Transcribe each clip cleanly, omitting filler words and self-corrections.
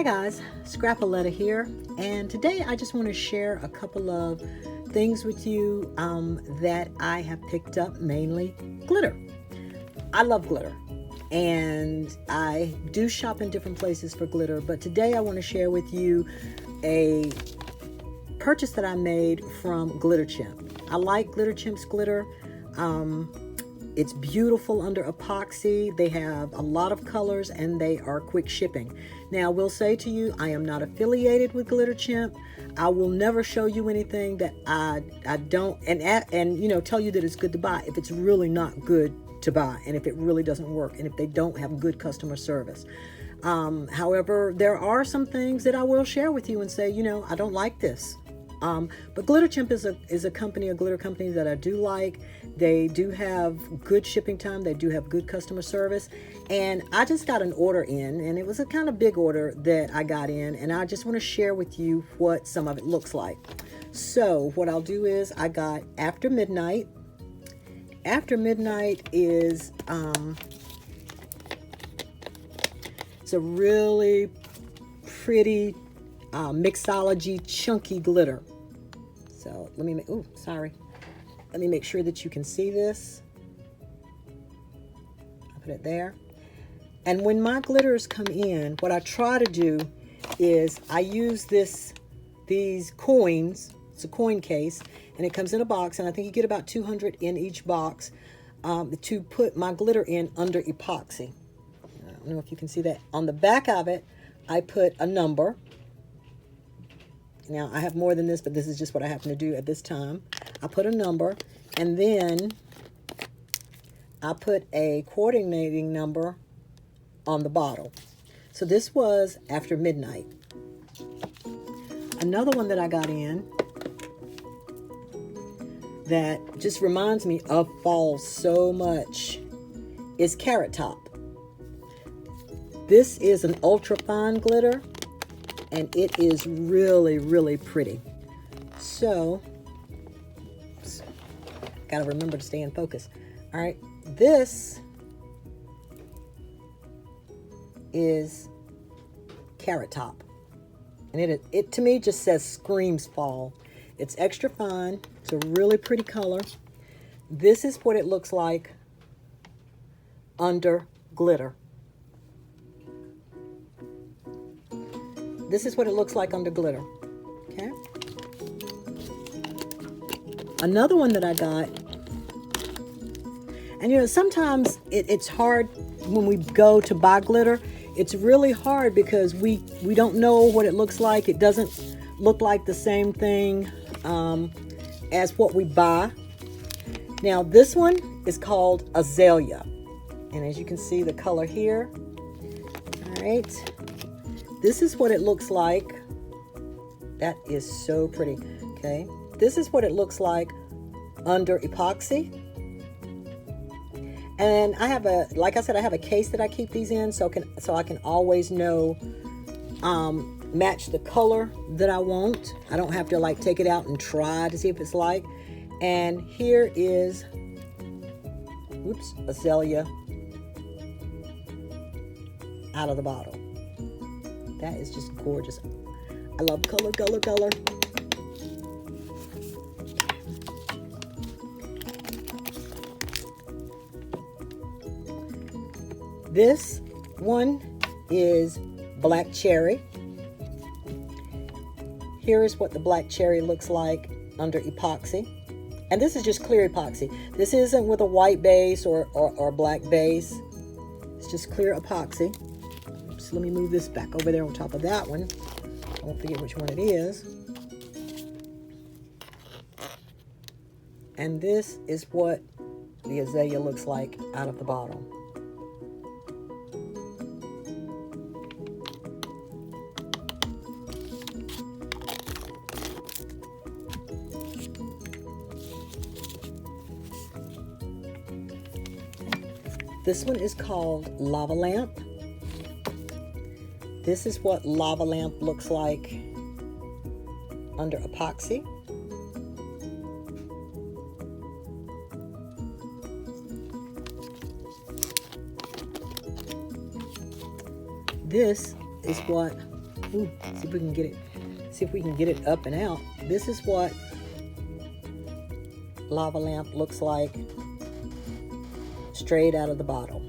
Hi guys, Scrapaletta here, and today I just want to share a couple of things with you that I have picked up, mainly glitter. I love glitter, and I do shop in different places for glitter, but today I want to share with you a purchase that I made from Chimp. I like Chimp's glitter. It's beautiful under epoxy. They have a lot of colors and they are quick shipping. Now, I will say to you, I am not affiliated with Chimp. I will never show you anything that I don't and you know, tell you that it's good to buy if it's really not good to buy, and if it really doesn't work, and if they don't have good customer service. However, there are some things that I will share with you and say, you know, I don't like this. But Chimp is a company, a glitter company that I do like. They do have good shipping time. They do have good customer service. And I just got an order in, and it was a kind of big order that I got in, and I just want to share with you what some of it looks like. So what I'll do is I got After Midnight. After Midnight is it's a really pretty Mixology chunky glitter. So let me let me make sure that you can see this. I'll put it there. And when my glitters come in, what I try to do is I use these coins. It's a coin case, and it comes in a box, and I think you get about 200 in each box to put my glitter in under epoxy. I don't know if you can see that. On the back of it, I put a number. Now, I have more than this, but this is just what I happen to do at this time. I put a number, and then I put a coordinating number on the bottle. So this was After Midnight. Another one that I got in that just reminds me of fall so much is Carrot Top. This is an ultra fine glitter, and it is really, really pretty. So, gotta remember to stay in focus. All right, this is Carrot Top, and it to me just says screams fall. It's extra fine. It's a really pretty color. This is what it looks like under glitter. This is what it looks like under glitter. Okay. Another one that I got, and you know, sometimes it's hard when we go to buy glitter. It's really hard because we don't know what it looks like. It doesn't look like the same thing as what we buy. Now, this one is called Azalea, and as you can see, the color here. All right. This is what it looks like. That is so pretty. Okay. This is what it looks like under epoxy. And I have like I said, I have a case that I keep these in so I can always know, match the color that I want. I don't have to like take it out and try to see if it's like. And here is, Azalea out of the bottle. That is just gorgeous. I love color. This one is Black Cherry. Here is what the Black Cherry looks like under epoxy. And this is just clear epoxy. This isn't with a white base or black base. It's just clear epoxy. So let me move this back over there on top of that one. I won't forget which one it is. And this is what the Azalea looks like out of the bottle. This one is called Lava Lamp. This is what Lava Lamp looks like under epoxy. This is what Ooh, see if we can get it. See if we can get it up and out. This is what lava lamp looks like straight out of the bottle.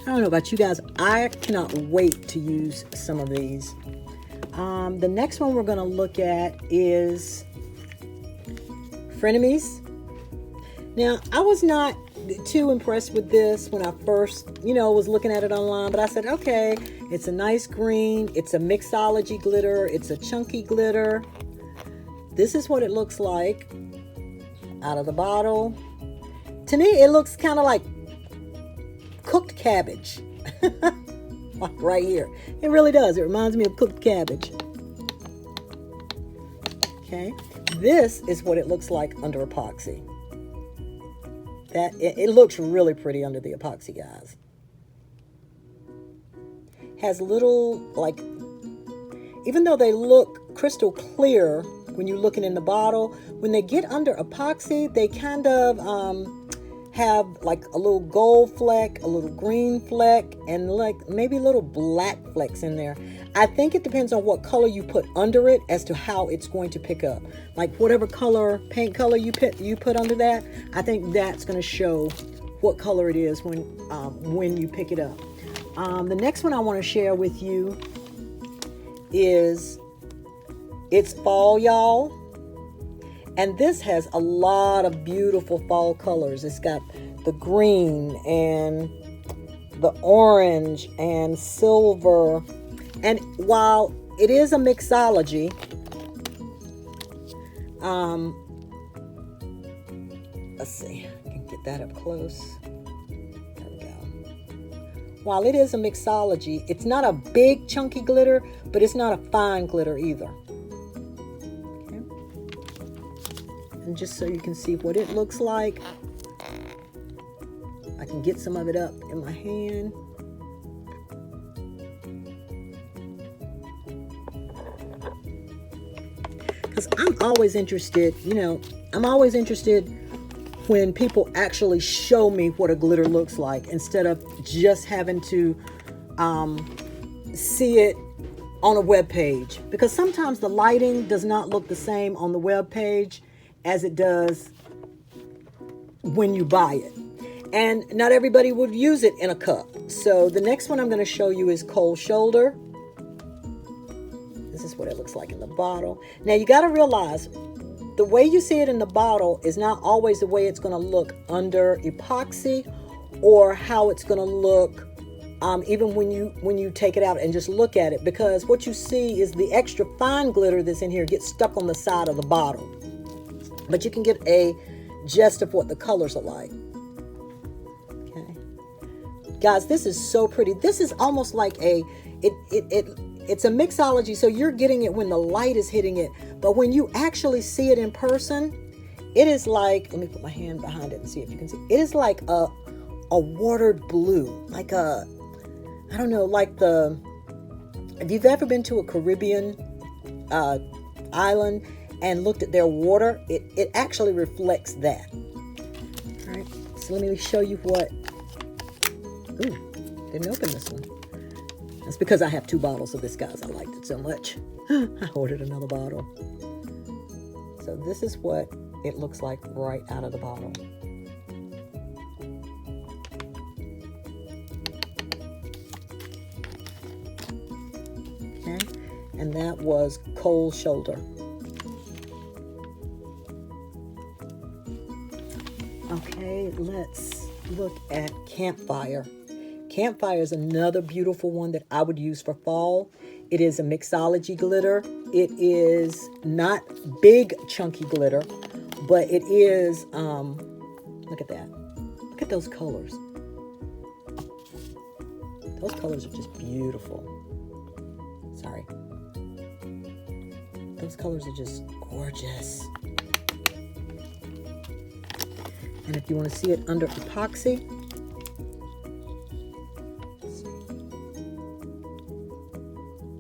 I don't know about you guys. I cannot wait to use some of these. The next one we're going to look at is Frenemies. Now, I was not too impressed with this when I first, was looking at it online, but I said, okay, it's a nice green. It's a Mixology glitter. It's a chunky glitter. This is what it looks like out of the bottle. To me, it looks kind of like cooked cabbage. Like right here. It really does. It reminds me of cooked cabbage. Okay. This is what it looks like under epoxy. It looks really pretty under the epoxy, guys. Has little, like, even though they look crystal clear when you're looking in the bottle, when they get under epoxy, they kind of have like a little gold fleck, a little green fleck, and like maybe little black flecks in there. I think it depends on what color you put under it as to how it's going to pick up. Like whatever color, paint color you put under that, I think that's going to show what color it is when you pick it up. The next one I want to share with you is it's fall, y'all. And this has a lot of beautiful fall colors. It's got the green and the orange and silver. And while it is a mixology, let's see, I can get that up close. There we go. While it is a mixology, it's not a big chunky glitter, but it's not a fine glitter either. And just so you can see what it looks like, I can get some of it up in my hand. Because I'm always interested, I'm always interested when people actually show me what a glitter looks like instead of just having to see it on a web page. Because sometimes the lighting does not look the same on the web page as it does when you buy it. And not everybody would use it in a cup. So the next one I'm going to show you is Cold Shoulder. This is what it looks like in the bottle. Now you got to realize the way you see it in the bottle is not always the way it's going to look under epoxy, or how it's going to look even when you take it out and just look at it, because what you see is the extra fine glitter that's in here gets stuck on the side of the bottle. But you can get a gist of what the colors are like. Okay, guys, this is so pretty. This is almost like it's a mixology, so you're getting it when the light is hitting it. But when you actually see it in person, it is like, let me put my hand behind it and see if you can see. It is like a watered blue, like I don't know, if you've ever been to a Caribbean island and looked at their water, it actually reflects that. All right, so let me show you what. Ooh, didn't open this one. That's because I have 2 bottles of this, guys. I liked it so much. I ordered another bottle. So this is what it looks like right out of the bottle. Okay, and that was Cold Shoulder. Okay, let's look at Campfire. Campfire is another beautiful one that I would use for fall. It is a mixology glitter. It is not big chunky glitter, but it is, look at that. Look at those colors. Those colors are just beautiful. Sorry. Those colors are just gorgeous. And if you want to see it under epoxy,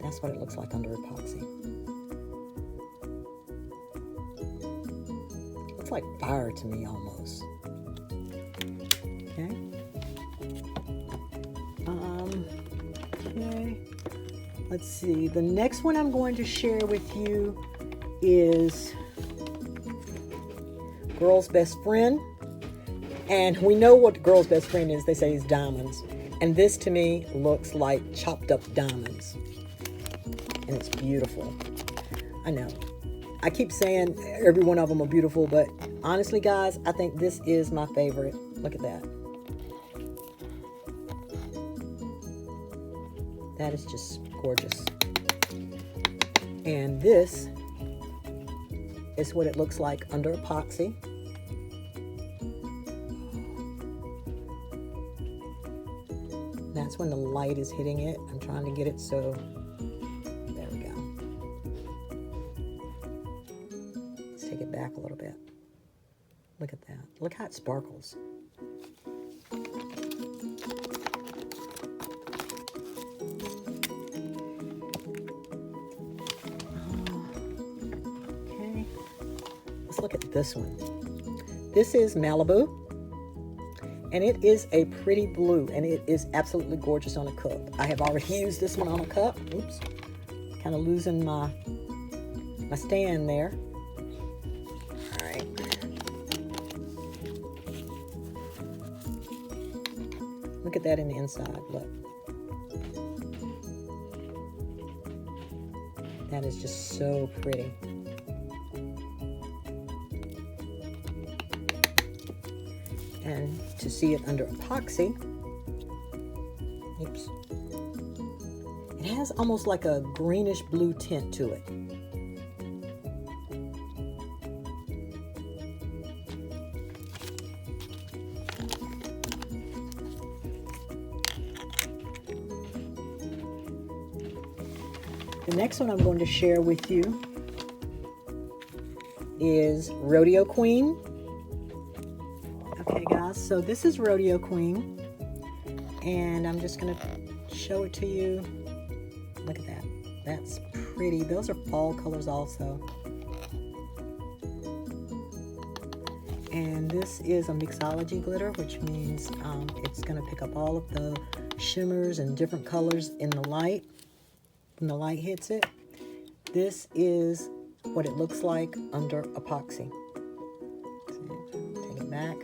that's what it looks like under epoxy. Looks like fire to me almost. Okay. Let's see, the next one I'm going to share with you is Girl's Best Friend. And we know what Girl's Best Friend is. They say it's diamonds. And this to me looks like chopped up diamonds. And it's beautiful. I know. I keep saying every one of them are beautiful, but honestly, guys, I think this is my favorite. Look at that. That is just gorgeous. And this is what it looks like under epoxy. That's when the light is hitting it. I'm trying to get it so, there we go. Let's take it back a little bit. Look at that. Look how it sparkles. Okay, let's look at this one. This is Malibu. And it is a pretty blue, and it is absolutely gorgeous on a cup. I have already used this one on a cup. Oops, kind of losing my stand there. All right. Look at that in the inside, look. That is just so pretty. And to see it under epoxy, oops, it has almost like a greenish blue tint to it. The next one I'm going to share with you is Rodeo Queen. Okay guys, so this is Rodeo Queen, and I'm just going to show it to you. Look at that. That's pretty. Those are fall colors also. And this is a Mixology Glitter, which means it's going to pick up all of the shimmers and different colors in the light when the light hits it. This is what it looks like under epoxy. Take it back.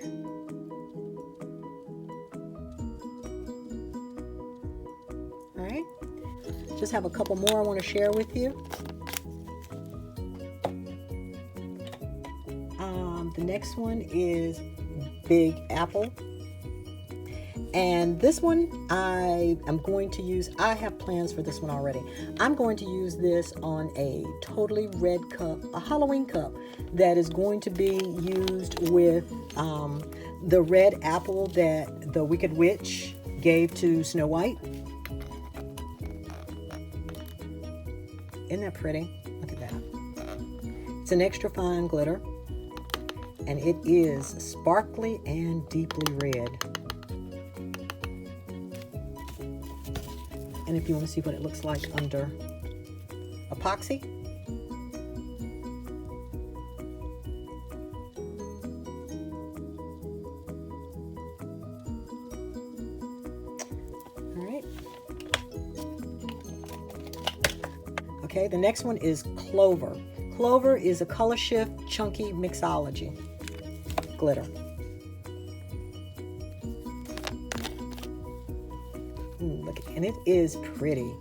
All right, just have a couple more I want to share with you. The next one is Big Apple. And this one I am going to use, I have plans for this one already. I'm going to use this on a totally red cup, a Halloween cup that is going to be used with the red apple that the Wicked Witch gave to Snow White. Isn't that pretty? Look at that. It's an extra fine glitter, and it is sparkly and deeply red. And if you want to see what it looks like under epoxy, all right. Okay, the next one is Clover. Clover is a Color Shift Chunky Mixology Glitter. Look, and it is pretty.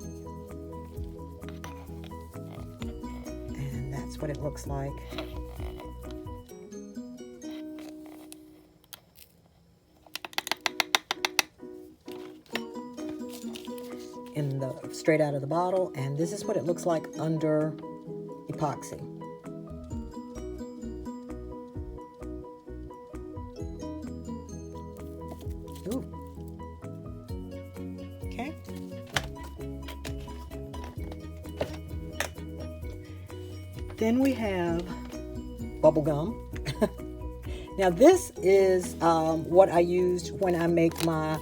And that's what it looks like. In the straight out of the bottle, and this is what it looks like under epoxy. Ooh. Okay. Then we have bubble gum. Now this is what I used when I make my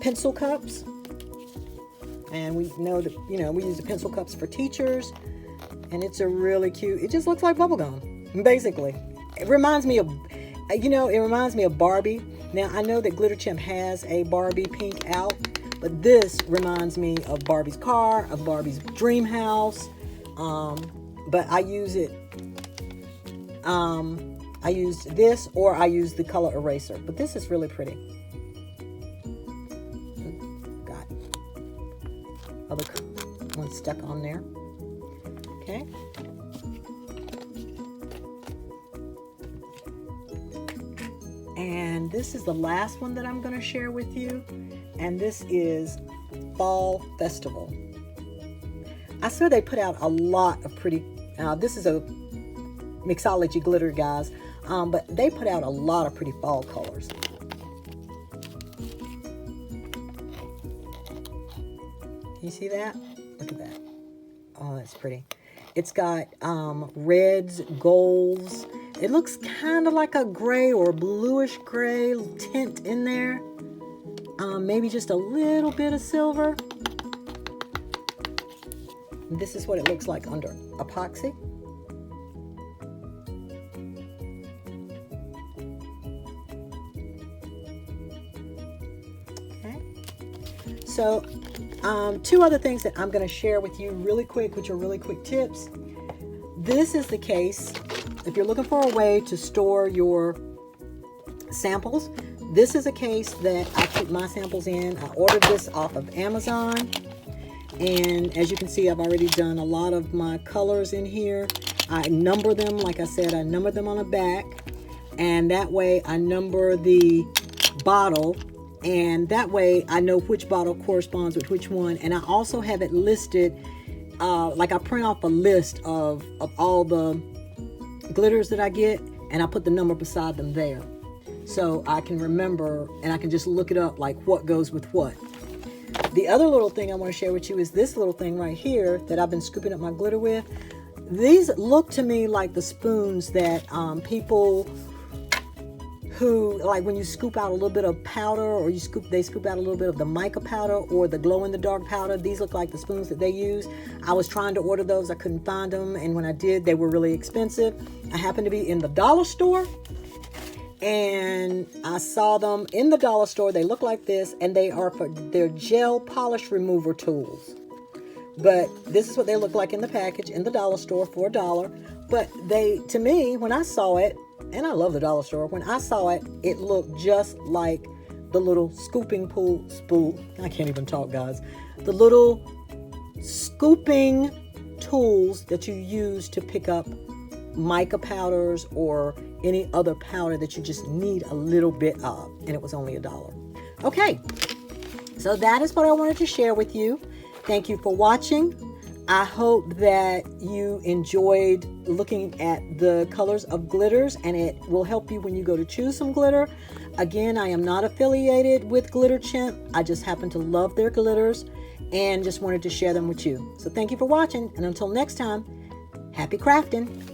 pencil cups. And we know that, you know, we use the pencil cups for teachers, and it's a really cute, it just looks like bubble gum, basically. It reminds me of, you know, it reminds me of Barbie. Now, I know that Glitter Chimp has a Barbie pink out, But this reminds me of Barbie's car, of Barbie's dream house. But I use it, I used this, or I used the color eraser. But this is really pretty. Got other one stuck on there. Okay. And this is the last one that I'm going to share with you. And this is Fall Festival. I saw they put out a lot of pretty, this is a Mixology Glitter, guys. But they put out a lot of pretty fall colors. Can you see that? Look at that. Oh, that's pretty. It's got reds, golds. It looks kind of like a gray or bluish gray tint in there. Maybe just a little bit of silver. This is what it looks like under epoxy. Okay. So, two other things that I'm going to share with you really quick, which are really quick tips. This is the case. If you're looking for a way to store your samples, this is a case that I keep my samples in. I ordered this off of Amazon. And as you can see, I've already done a lot of my colors in here. I number them, like I said, I number them on the back. And that way I number the bottle. And that way I know which bottle corresponds with which one. And I also have it listed, like I print off a list of all the glitters that I get. And I put the number beside them there. So I can remember, and I can just look it up, like what goes with what. The other little thing I want to share with you is this little thing right here that I've been scooping up my glitter with. These look to me like the spoons that people who, like when you scoop out a little bit of powder, or they scoop out a little bit of the mica powder or the glow-in-the-dark powder. These look like the spoons that they use. I was trying to order those. I couldn't find them. And when I did, they were really expensive. I happened to be in the dollar store. And I saw them in the dollar store. They look like this, and they're gel polish remover tools. But this is what they look like in the package in the dollar store for $1. But to me, when I saw it, and I love the dollar store, when I saw it, it looked just like the little scooping spool. I can't even talk, guys. The little scooping tools that you use to pick up mica powders or any other powder that you just need a little bit of, and it was only $1. Okay, so that is what I wanted to share with you. Thank you for watching. I hope that you enjoyed looking at the colors of glitters, and it will help you when you go to choose some glitter. Again, I am not affiliated with Glitter Chimp. I just happen to love their glitters and just wanted to share them with you. So thank you for watching, and until next time, happy crafting.